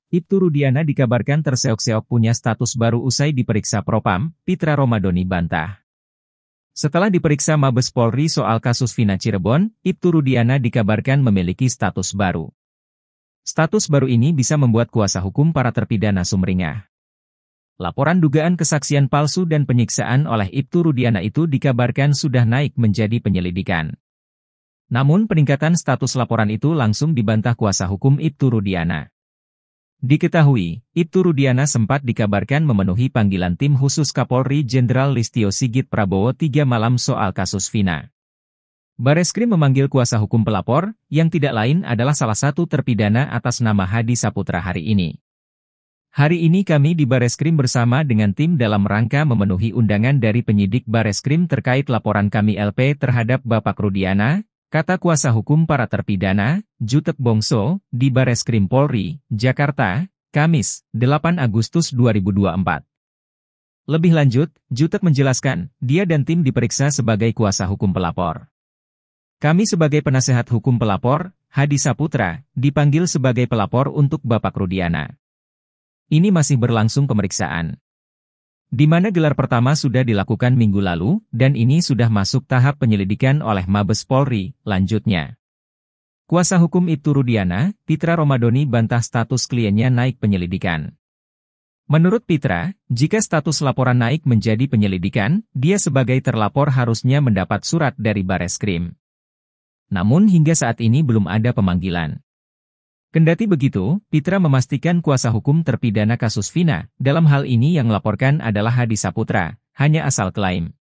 Ibtu Rudiana dikabarkan terseok-seok punya status baru usai diperiksa Propam, Pitra Romadhoni bantah. Setelah diperiksa Mabes Polri soal kasus Vina Cirebon, Ibtu Rudiana dikabarkan memiliki status baru. Status baru ini bisa membuat kuasa hukum para terpidana sumringah. Laporan dugaan kesaksian palsu dan penyiksaan oleh Ibtu Rudiana itu dikabarkan sudah naik menjadi penyelidikan. Namun peningkatan status laporan itu langsung dibantah kuasa hukum Ibtu Rudiana. Diketahui, Ibtu Rudiana sempat dikabarkan memenuhi panggilan tim khusus Kapolri Jenderal Listio Sigit Prabowo 3 malam soal kasus Vina. Bareskrim memanggil kuasa hukum pelapor, yang tidak lain adalah salah satu terpidana atas nama Hadi Saputra hari ini. Hari ini kami di Bareskrim bersama dengan tim dalam rangka memenuhi undangan dari penyidik Bareskrim terkait laporan kami LP terhadap Bapak Rudiana, kata kuasa hukum para terpidana, Jutek Bongso, di Bareskrim Polri, Jakarta, Kamis, 8 Agustus 2024. Lebih lanjut, Jutek menjelaskan, dia dan tim diperiksa sebagai kuasa hukum pelapor. Kami sebagai penasehat hukum pelapor, Hadi Saputra, dipanggil sebagai pelapor untuk Bapak Rudiana. Ini masih berlangsung pemeriksaan, di mana gelar pertama sudah dilakukan minggu lalu, dan ini sudah masuk tahap penyelidikan oleh Mabes Polri, lanjutnya. Kuasa hukum Ibtu Rudiana, Pitra Romadhoni bantah status kliennya naik penyelidikan. Menurut Pitra, jika status laporan naik menjadi penyelidikan, dia sebagai terlapor harusnya mendapat surat dari Bareskrim. Namun hingga saat ini belum ada pemanggilan. Kendati begitu, Pitra memastikan kuasa hukum terpidana kasus Vina, dalam hal ini yang melaporkan adalah Hadi Saputra, hanya asal klaim.